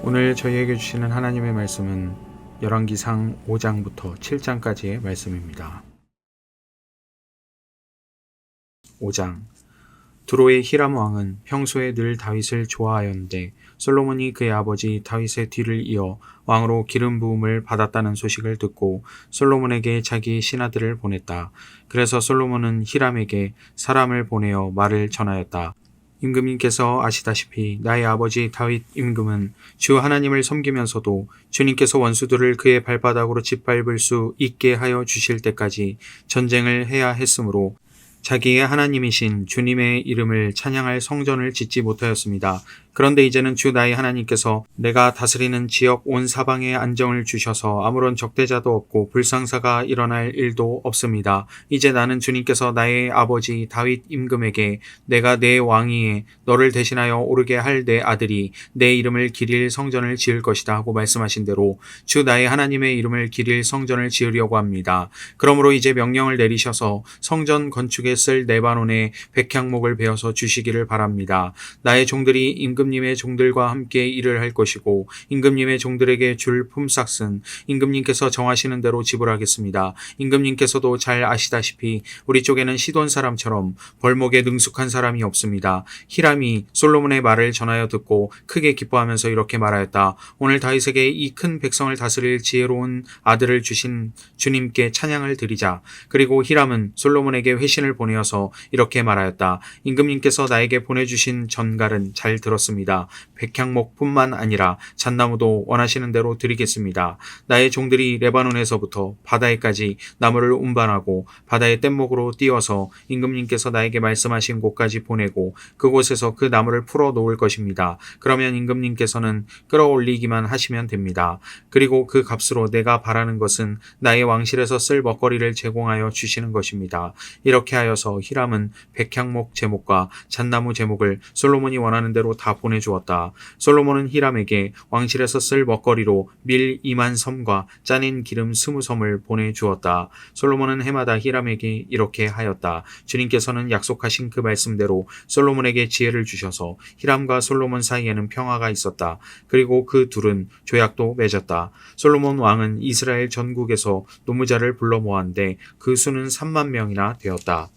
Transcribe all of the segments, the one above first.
오늘 저희에게 주시는 하나님의 말씀은 열왕기상 5장부터 7장까지의 말씀입니다. 5장. 두로의 히람 왕은 평소에 늘 다윗을 좋아하였는데 솔로몬이 그의 아버지 다윗의 뒤를 이어 왕으로 기름 부음을 받았다는 소식을 듣고 솔로몬에게 자기 신하들을 보냈다. 그래서 솔로몬은 히람에게 사람을 보내어 말을 전하였다. 임금님께서 아시다시피 나의 아버지 다윗 임금은 주 하나님을 섬기면서도 주님께서 원수들을 그의 발바닥으로 짓밟을 수 있게 하여 주실 때까지 전쟁을 해야 했으므로 자기의 하나님이신 주님의 이름을 찬양할 성전을 짓지 못하였습니다. 그런데 이제는 주 나의 하나님께서 내가 다스리는 지역 온 사방에 안정을 주셔서 아무런 적대자도 없고 불상사가 일어날 일도 없습니다. 이제 나는 주님께서 나의 아버지 다윗 임금에게 내가 내 왕위에 너를 대신하여 오르게 할 내 아들이 내 이름을 기릴 성전을 지을 것이다 하고 말씀하신 대로 주 나의 하나님의 이름을 기릴 성전을 지으려고 합니다. 그러므로 이제 명령을 내리셔서 성전 건축에 쓸 레바논의 백향목을 베어서 주시기를 바랍니다. 나의 종들이 임금님의 종들과 함께 일을 할 것이고 임금님의 종들에게 줄 품삯은 임금님께서 정하시는 대로 지불하겠습니다. 임금님께서도 잘 아시다시피 우리 쪽에는 시돈 사람처럼 벌목에 능숙한 사람이 없습니다. 히람이 솔로몬의 말을 전하여 듣고 크게 기뻐하면서 이렇게 말하였다. 오늘 다윗에게 이 큰 백성을 다스릴 지혜로운 아들을 주신 주님께 찬양을 드리자. 그리고 히람은 솔로몬에게 회신을 보내어서 이렇게 말하였다. 임금님께서 나에게 보내주신 전갈은 잘 들었습니다. 백향목뿐만 아니라 잣나무도 원하시는 대로 드리겠습니다. 나의 종들이 레바논에서부터 바다에까지 나무를 운반하고 바다의 뗏목으로 띄워서 임금님께서 나에게 말씀하신 곳까지 보내고 그곳에서 그 나무를 풀어 놓을 것입니다. 그러면 임금님께서는 끌어올리기만 하시면 됩니다. 그리고 그 값으로 내가 바라는 것은 나의 왕실에서 쓸 먹거리를 제공하여 주시는 것입니다. 이렇게 하여서 히람은 백향목 제목과 잣나무 제목을 솔로몬이 원하는 대로 다 보내주었다. 솔로몬은 히람에게 왕실에서 쓸 먹거리로 밀 2만 섬과 짜낸 기름 20섬을 보내주었다. 솔로몬은 해마다 히람에게 이렇게 하였다. 주님께서는 약속하신 그 말씀대로 솔로몬에게 지혜를 주셔서 히람과 솔로몬 사이에는 평화가 있었다. 그리고 그 둘은 조약도 맺었다. 솔로몬 왕은 이스라엘 전국에서 노무자를 불러 모았는데 그 수는 3만 명이나 되었다.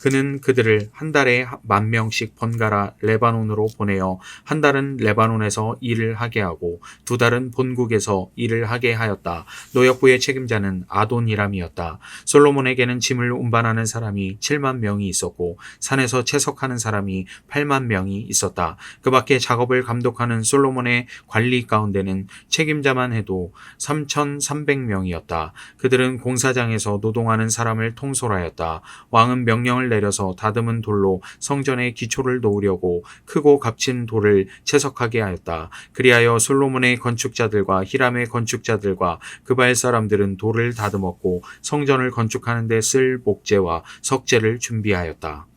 그는 그들을 한 달에 10,000명씩 번갈아 레바논으로 보내어 한 달은 레바논에서 일을 하게 하고 두 달은 본국에서 일을 하게 하였다. 노역부의 책임자는 아돈이람이었다. 솔로몬에게는 짐을 운반하는 사람이 7만 명이 있었고 산에서 채석하는 사람이 8만 명이 있었다. 그 밖에 작업을 감독하는 솔로몬의 관리 가운데는 책임자만 해도 3,300명이었다. 그들은 공사장에서 노동하는 사람을 통솔하였다. 왕은 명령을 내려서 다듬은 돌로 성전의 기초를 놓으려고 크고 값진 돌을 채석하게 하였다. 그리하여 솔로몬의 건축자들과 히람의 건축자들과 그발 사람들은 돌을 다듬었고 성전을 건축하는 데 쓸 목재와 석재를 준비하였다.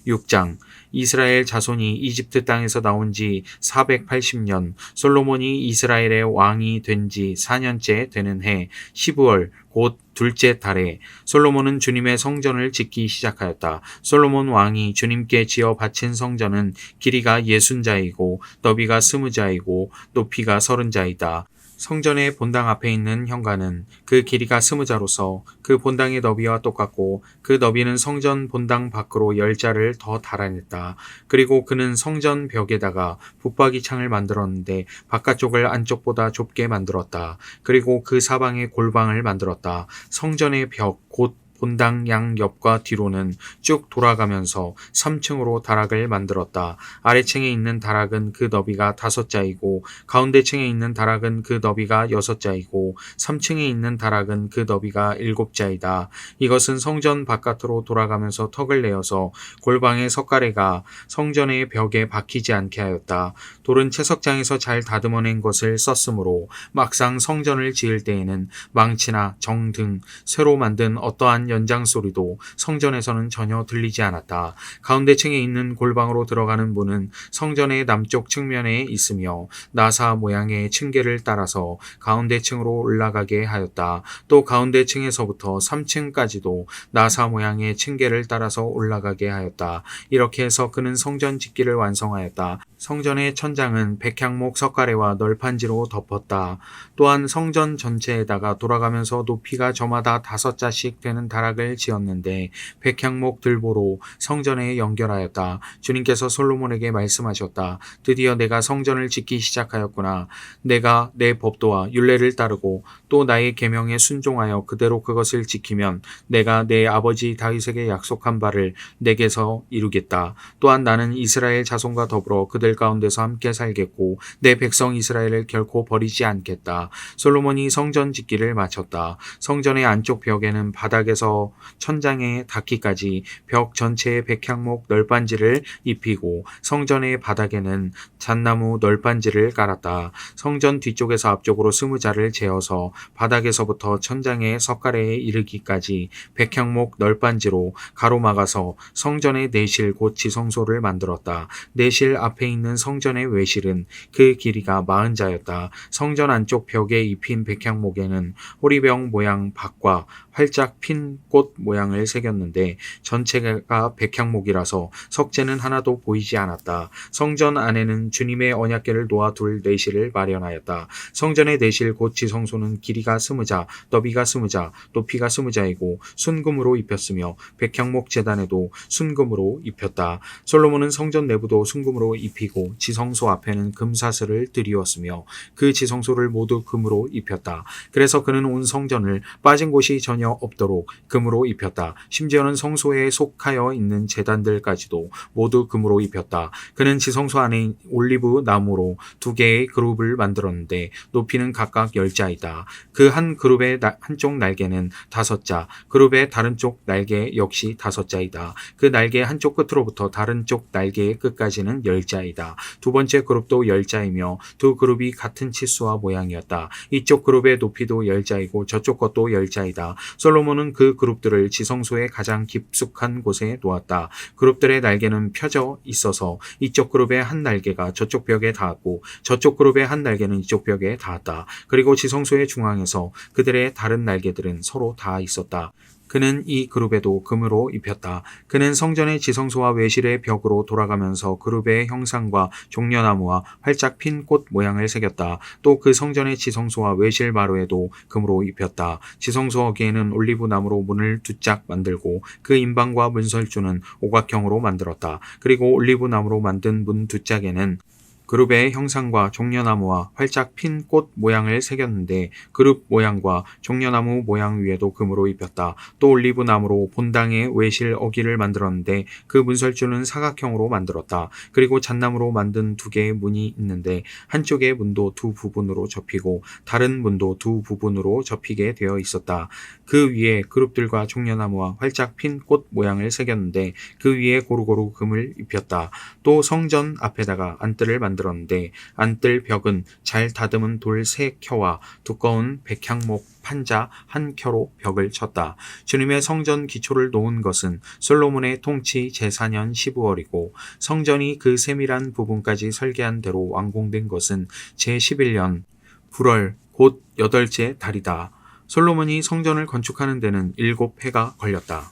6장. 이스라엘 자손이 이집트 땅에서 나온 지 480년, 솔로몬이 이스라엘의 왕이 된 지 4년째 되는 해 12월 곧 둘째 달에 솔로몬은 주님의 성전을 짓기 시작하였다. 솔로몬 왕이 주님께 지어 바친 성전은 길이가 60자이고 너비가 20자이고 높이가 30자이다. 성전의 본당 앞에 있는 현관은 그 길이가 20자로서 그 본당의 너비와 똑같고 그 너비는 성전 본당 밖으로 10자를 더 달아냈다. 그리고 그는 성전 벽에다가 붙박이 창을 만들었는데 바깥쪽을 안쪽보다 좁게 만들었다. 그리고 그 사방에 골방을 만들었다. 성전의 벽 곧 본당 양 옆과 뒤로는 쭉 돌아가면서 3층으로 다락을 만들었다. 아래층에 있는 다락은 그 너비가 5자이고 가운데층에 있는 다락은 그 너비가 6자이고 3층에 있는 다락은 그 너비가 7자이다. 이것은 성전 바깥으로 돌아가면서 턱을 내어서 골방의 석가래가 성전의 벽에 박히지 않게 하였다. 돌은 채석장에서 잘 다듬어낸 것을 썼으므로 막상 성전을 지을 때에는 망치나 정 등 새로 만든 어떠한 연장 소리도 성전에서는 전혀 들리지 않았다. 가운데 층에 있는 골방으로 들어가는 문은 성전의 남쪽 측면에 있으며 나사 모양의 층계를 따라서 가운데 층으로 올라가게 하였다. 또 가운데 층에서부터 3층까지도 나사 모양의 층계를 따라서 올라가게 하였다. 이렇게 해서 그는 성전 짓기를 완성하였다. 성전의 천장은 백향목 석가래와 널판지로 덮었다. 또한 성전 전체에다가 돌아가면서 높이가 저마다 5자씩 되는 다락을 지었는데 백향목 들보로 성전에 연결하였다. 주님께서 솔로몬에게 말씀하셨다. 드디어 내가 성전을 짓기 시작하였구나. 내가 내 법도와 율례를 따르고 또 나의 계명에 순종하여 그대로 그것을 지키면 내가 내 아버지 다윗에게 약속한 바를 내게서 이루겠다. 또한 나는 이스라엘 자손과 더불어 그들 가운데서 함께 살겠고 내 백성 이스라엘을 결코 버리지 않겠다. 솔로몬이 성전 짓기를 마쳤다. 성전의 안쪽 벽에는 바닥에서 천장에 닿기까지 벽 전체에 백향목 널빤지를 입히고 성전의 바닥에는 잣나무 널빤지를 깔았다. 성전 뒤쪽에서 앞쪽으로 20자를 재어서 바닥에서부터 천장의 석가래에 이르기까지 백향목 널빤지로 가로막아서 성전의 내실 곧 지성소를 만들었다. 내실 앞에 있는 성전의 외실은 그 길이가 40자였다. 성전 안쪽 벽에 입힌 백향목에는 호리병 모양 박과 활짝 핀 꽃 모양을 새겼는데 전체가 백향목이라서 석재는 하나도 보이지 않았다. 성전 안에는 주님의 언약궤를 놓아둘 내실을 마련하였다. 성전의 내실 곧 지성소는 길이가 20자, 너비가 20자, 높이가 20자이고 순금으로 입혔으며 백향목 제단에도 순금으로 입혔다. 솔로몬은 성전 내부도 순금으로 입히고 지성소 앞에는 금사슬을 들이었으며 그 지성소를 모두 금으로 입혔다. 그래서 그는 온 성전을 빠진 곳이 전혀 없도록 금으로 입혔다. 심지어는 성소에 속하여 있는 제단들까지도 모두 금으로 입혔다. 그는 지성소 안에 올리브 나무로 2개의 그룹을 만들었는데 높이는 각각 10자이다. 그 한 그룹의 한쪽 날개는 5자, 그룹의 다른 쪽 날개 역시 5자이다. 그 날개 한쪽 끝으로부터 다른 쪽 날개의 끝까지는 10자이다. 두 번째 그룹도 10자이며 두 그룹이 같은 치수와 모양이었다. 이쪽 그룹의 높이도 10자이고 저쪽 것도 10자이다. 솔로몬은 그 그룹들을 지성소의 가장 깊숙한 곳에 놓았다. 그룹들의 날개는 펴져 있어서 이쪽 그룹의 한 날개가 저쪽 벽에 닿았고 저쪽 그룹의 한 날개는 이쪽 벽에 닿았다. 그리고 지성소의 중앙에서 그들의 다른 날개들은 서로 닿아 있었다. 그는 이 그룹에도 금으로 입혔다. 그는 성전의 지성소와 외실의 벽으로 돌아가면서 그룹의 형상과 종려나무와 활짝 핀 꽃 모양을 새겼다. 또 그 성전의 지성소와 외실 마루에도 금으로 입혔다. 지성소 어귀에는 올리브 나무로 문을 2짝 만들고 그 임방과 문설주는 오각형으로 만들었다. 그리고 올리브 나무로 만든 문 2짝에는 그룹의 형상과 종려나무와 활짝 핀 꽃 모양을 새겼는데 그룹 모양과 종려나무 모양 위에도 금으로 입혔다. 또 올리브 나무로 본당의 외실 어귀를 만들었는데 그 문설주는 사각형으로 만들었다. 그리고 잣나무로 만든 2개의 문이 있는데 한쪽의 문도 2부분으로 접히고 다른 문도 2부분으로 접히게 되어 있었다. 그 위에 그룹들과 종려나무와 활짝 핀 꽃 모양을 새겼는데 그 위에 고루고루 금을 입혔다. 또 성전 앞에다가 안뜰을 만들었는데 안뜰 벽은 잘 다듬은 돌 3켜와 두꺼운 백향목 판자 1켜로 벽을 쳤다. 주님의 성전 기초를 놓은 것은 솔로몬의 통치 제4년 12월이고 성전이 그 세밀한 부분까지 설계한 대로 완공된 것은 제11년 불월 곧 8째 달이다. 솔로몬이 성전을 건축하는 데는 7해가 걸렸다.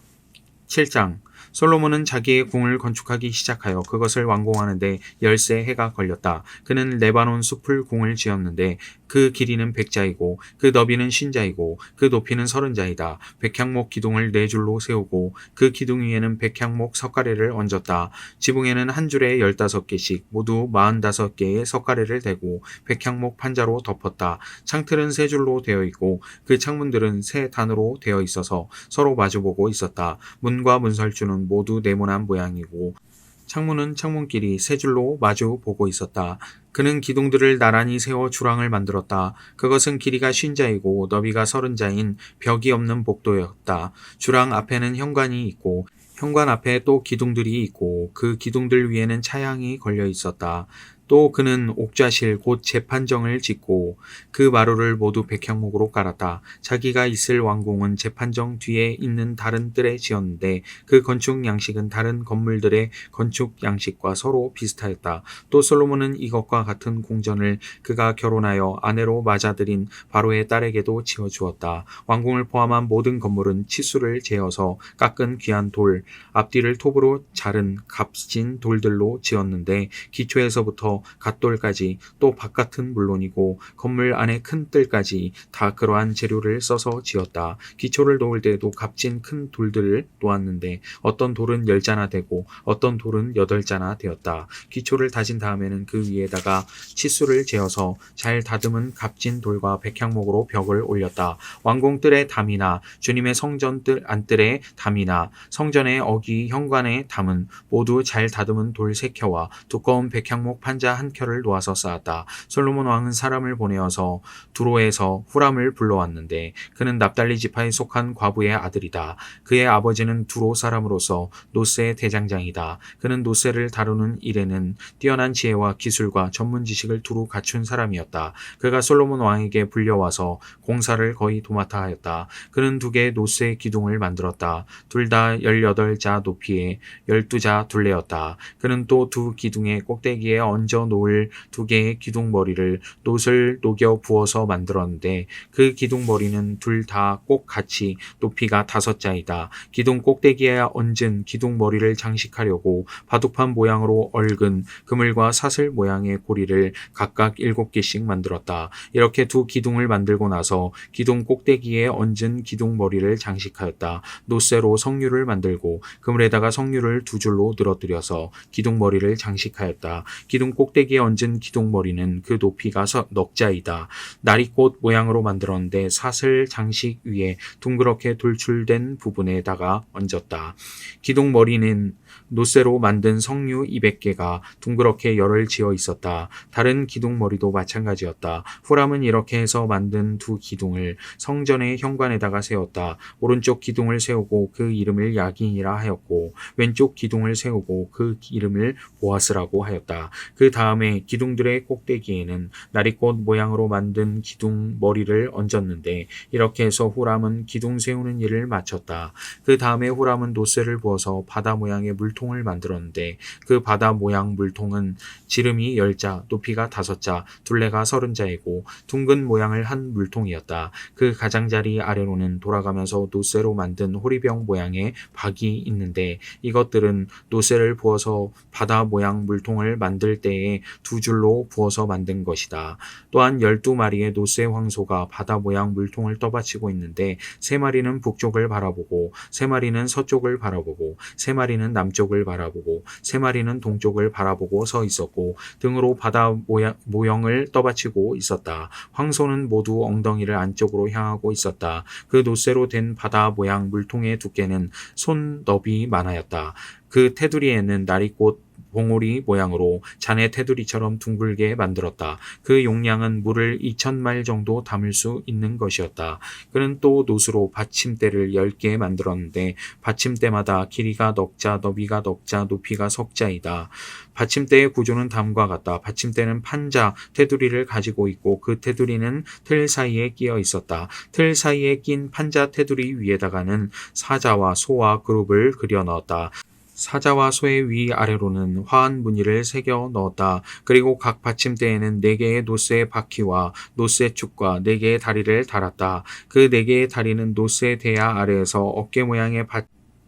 7장 솔로몬은 자기의 궁을 건축하기 시작하여 그것을 완공하는데 13해가 걸렸다. 그는 레바논 숲을 궁을 지었는데 그 길이는 100자이고 그 너비는 50자이고 그 높이는 30자이다. 백향목 기둥을 4줄로 세우고 그 기둥 위에는 백향목 석가래를 얹었다. 지붕에는 한 줄에 15개씩 모두 45개의 석가래를 대고 백향목 판자로 덮었다. 창틀은 3줄로 되어 있고 그 창문들은 3단으로 되어 있어서 서로 마주보고 있었다. 문과 문설주는 모두 네모난 모양이고 창문은 창문끼리 3줄로 마주 보고 있었다. 그는 기둥들을 나란히 세워 주랑을 만들었다. 그것은 길이가 50자이고 너비가 30자인 벽이 없는 복도였다. 주랑 앞에는 현관이 있고 현관 앞에 또 기둥들이 있고 그 기둥들 위에는 차양이 걸려 있었다. 또 그는 옥좌실 곧 재판정을 짓고 그 마루를 모두 백향목으로 깔았다. 자기가 있을 왕궁은 재판정 뒤에 있는 다른 뜰에 지었는데 그 건축 양식은 다른 건물들의 건축 양식과 서로 비슷하였다. 또 솔로몬은 이것과 같은 궁전을 그가 결혼하여 아내로 맞아들인 바로의 딸에게도 지어주었다. 왕궁을 포함한 모든 건물은 치수를 재어서 깎은 귀한 돌, 앞뒤를 톱으로 자른 값진 돌들로 지었는데 기초에서부터 갓돌까지 또 바깥은 물론이고 건물 안에 큰 뜰까지 다 그러한 재료를 써서 지었다. 기초를 놓을 때에도 값진 큰 돌들을 놓았는데 어떤 돌은 10자나 되고 어떤 돌은 8자나 되었다. 기초를 다진 다음에는 그 위에다가 치수를 재어서 잘 다듬은 값진 돌과 백향목으로 벽을 올렸다. 왕궁 뜰의 담이나 주님의 성전 뜰 안뜰의 담이나 성전의 어기 현관의 담은 모두 잘 다듬은 돌 3켜와 두꺼운 백향목 판자 1켜를 놓아서 쌓았다. 솔로몬 왕은 사람을 보내어서 두로에서 후람을 불러왔는데 그는 납달리 지파에 속한 과부의 아들이다. 그의 아버지는 두로 사람으로서 노세의 대장장이다. 그는 노세를 다루는 일에는 뛰어난 지혜와 기술과 전문 지식을 두루 갖춘 사람이었다. 그가 솔로몬 왕에게 불려와서 공사를 거의 도맡아 하였다. 그는 2개의 노세 기둥을 만들었다. 둘 다 18자 높이에 12자 둘레였다. 그는 또 2 기둥의 꼭대기에 얹어 놓을 2개의 기둥머리를 놋을 녹여 부어서 만들었는데 그 기둥머리는 둘 다 꼭 같이 높이가 5자이다. 기둥 꼭대기에 얹은 기둥머리를 장식하려고 바둑판 모양으로 얽은 그물과 사슬 모양의 고리를 각각 7개씩 만들었다. 이렇게 2 기둥을 만들고 나서 기둥 꼭대기에 얹은 기둥머리를 장식하였다. 놋쇠로 성류를 만들고 그물에다가 성류를 2줄로 늘어뜨려서 기둥머리를 장식하였다. 기둥 꼭대기에 얹은 기둥머리는 그 높이가 넉 자이다. 나리꽃 모양으로 만들었는데 사슬 장식 위에 둥그렇게 돌출된 부분에다가 얹었다. 기둥머리는 놋쇠로 만든 성류 200개가 둥그렇게 열을 지어 있었다. 다른 기둥머리도 마찬가지였다. 후람은 이렇게 해서 만든 2 기둥을 성전의 현관에다가 세웠다. 오른쪽 기둥을 세우고 그 이름을 야긴이라 하였고 왼쪽 기둥을 세우고 그 이름을 보아스라고 하였다. 그 다음에 기둥들의 꼭대기에는 나리꽃 모양으로 만든 기둥 머리를 얹었는데 이렇게 해서 후람은 기둥 세우는 일을 마쳤다. 그 다음에 후람은 놋쇠를 부어서 바다 모양의 물통을 만들었는데 그 바다 모양 물통은 지름이 10자, 높이가 5자, 둘레가 30자이고 둥근 모양을 한 물통이었다. 그 가장자리 아래로는 돌아가면서 놋쇠로 만든 호리병 모양의 박이 있는데 이것들은 놋쇠를 부어서 바다 모양 물통을 만들 때에 2줄로 부어서 만든 것이다. 또한 12마리의 놋쇠 황소가 바다 모양 물통을 떠받치고 있는데 3마리는 북쪽을 바라보고 3마리는 서쪽을 바라보고 3마리는 남쪽을 바라보고 3마리는 동쪽을 바라보고 서 있었고 등으로 바다 모형을 떠받치고 있었다. 황소는 모두 엉덩이를 안쪽으로 향하고 있었다. 그 놋쇠로 된 바다 모양 물통의 두께는 손 너비 만하였다. 그 테두리에는 나리꽃 봉오리 모양으로 잔의 테두리처럼 둥글게 만들었다. 그 용량은 물을 2000마일 정도 담을 수 있는 것이었다. 그는 또 놋으로 받침대를 10개 만들었는데 받침대마다 길이가 넉자, 너비가 넉자, 높이가 석자이다. 받침대의 구조는 다음과 같다. 받침대는 판자, 테두리를 가지고 있고 그 테두리는 틀 사이에 끼어 있었다. 틀 사이에 낀 판자 테두리 위에다가는 사자와 소와 그룹을 그려 넣었다. 사자와 소의 위아래로는 화한 무늬를 새겨 넣었다. 그리고 각 받침대에는 4개의 놋쇠 바퀴와 놋쇠 축과 4개의 다리를 달았다. 그 4개의 다리는 놋쇠 대야 아래에서 어깨 모양의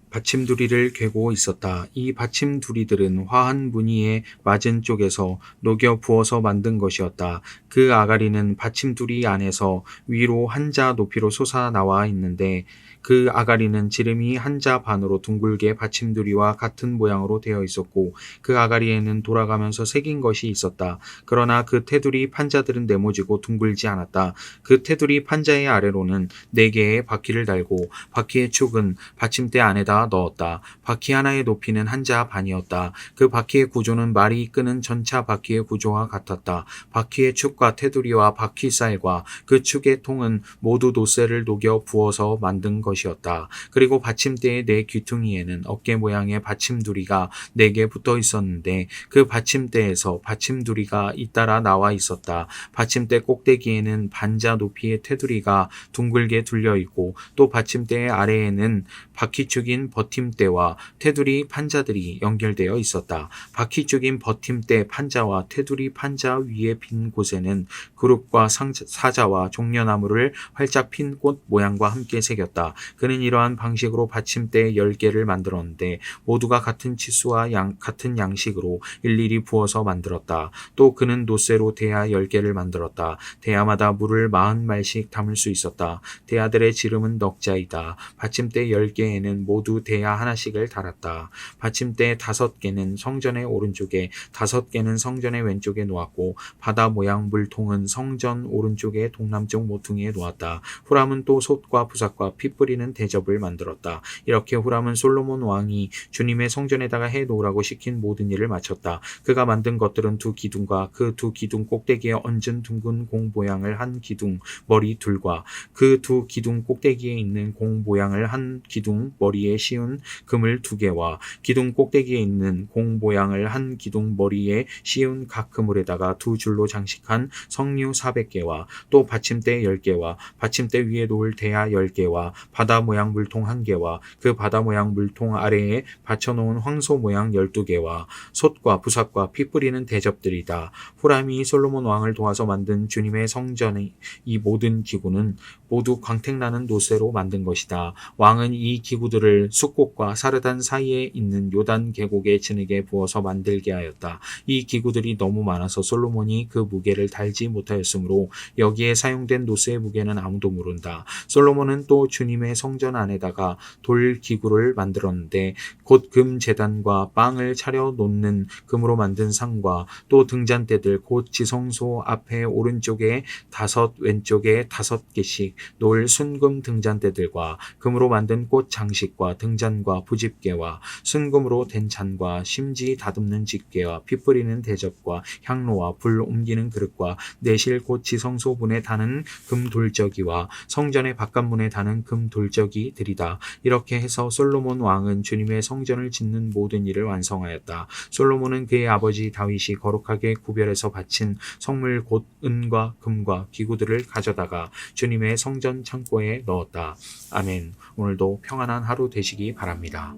받침두리를 괴고 있었다. 이 받침두리들은 화한 무늬의 맞은 쪽에서 녹여 부어서 만든 것이었다. 그 아가리는 받침두리 안에서 위로 1자 높이로 솟아나와 있는데 그 아가리는 지름이 1자 반으로 둥글게 받침두리와 같은 모양으로 되어 있었고 그 아가리에는 돌아가면서 새긴 것이 있었다. 그러나 그 테두리 판자들은 네모지고 둥글지 않았다. 그 테두리 판자의 아래로는 4개의 바퀴를 달고 바퀴의 축은 받침대 안에다 넣었다. 바퀴 하나의 높이는 1자 반이었다. 그 바퀴의 구조는 말이 끄는 전차 바퀴의 구조와 같았다. 바퀴의 축과 테두리와 바퀴살과 그 축의 통은 모두 놋쇠를 녹여 부어서 만든 것 것이었다. 그리고 받침대의 네 귀퉁이에는 어깨 모양의 받침두리가 4개 붙어 있었는데 그 받침대에서 받침두리가 잇따라 나와 있었다. 받침대 꼭대기에는 반자 높이의 테두리가 둥글게 둘려 있고 또 받침대 아래에는 바퀴축인 버팀대와 테두리 판자들이 연결되어 있었다. 바퀴축인 버팀대 판자와 테두리 판자 위에 빈 곳에는 그룹과 사자와 종려나무를 활짝 핀 꽃 모양과 함께 새겼다. 그는 이러한 방식으로 받침대 10개를 만들었는데 모두가 같은 치수와 같은 양식으로 일일이 부어서 만들었다. 또 그는 노쇠로 대야 10개를 만들었다. 대야마다 물을 40말씩 담을 수 있었다. 대야들의 지름은 넉자이다. 받침대 10개에는 모두 대야 하나씩을 달았다. 받침대 5개는 성전의 오른쪽에 5개는 성전의 왼쪽에 놓았고 바다 모양 물통은 성전 오른쪽의 동남쪽 모퉁이에 놓았다. 후람은 또 솥과 부삭과 피 뿌리는 대접을 만들었다. 이렇게 후람은 솔로몬 왕이 주님의 성전에다가 해 놓으라고 시킨 모든 일을 마쳤다. 그가 만든 것들은 2기둥과 그 2기둥 꼭대기에 얹은 둥근 공 모양을 한 기둥 머리 둘과 그 2기둥 꼭대기에 있는 공 모양을 한 기둥 머리에 씌운 그물 2개와 기둥 꼭대기에 있는 공 모양을 한 기둥 머리에 씌운 각 그물에다가 2줄로 장식한 석류 400개와 또 받침대 10개와 받침대 위에 놓을 대야 10개와 바다 모양 물통 1개와 그 바다 모양 물통 아래에 받쳐놓은 황소 모양 12개와 솥과 부삭과 피 뿌리는 대접들이다. 후람이 솔로몬 왕을 도와서 만든 주님의 성전의 이 모든 기구는 모두 광택나는 노쇠로 만든 것이다. 왕은 이 기구들을 숫꽃과 사르단 사이에 있는 요단 계곡의 진흙에 부어서 만들게 하였다. 이 기구들이 너무 많아서 솔로몬이 그 무게를 달지 못하였으므로 여기에 사용된 노쇠의 무게는 아무도 모른다. 솔로몬은 또 주님의 성전 안에다가 돌 기구를 만들었는데 곧 금 제단과 빵을 차려 놓는 금으로 만든 상과 또 등잔대들 곧 지성소 앞에 오른쪽에 5 왼쪽에 5개씩 놓을 순금 등잔대들과 금으로 만든 꽃 장식과 등잔과 부집개와 순금으로 된 잔과 심지 다듬는 집게와 피 뿌리는 대접과 향로와 불 옮기는 그릇과 내실 곧 지성소 문에 다는 금 돌저기와 성전의 바깥문에 다는 금 돌저기들이다. 이렇게 해서 솔로몬 왕은 주님의 성전을 짓는 모든 일을 완성하였다. 솔로몬은 그의 아버지 다윗이 거룩하게 구별해서 바친 성물 곧 은과 금과 기구들을 가져다가 주님의 성전 창고에 넣었다. 아멘. 오늘도 평안한 하루 되시기 바랍니다.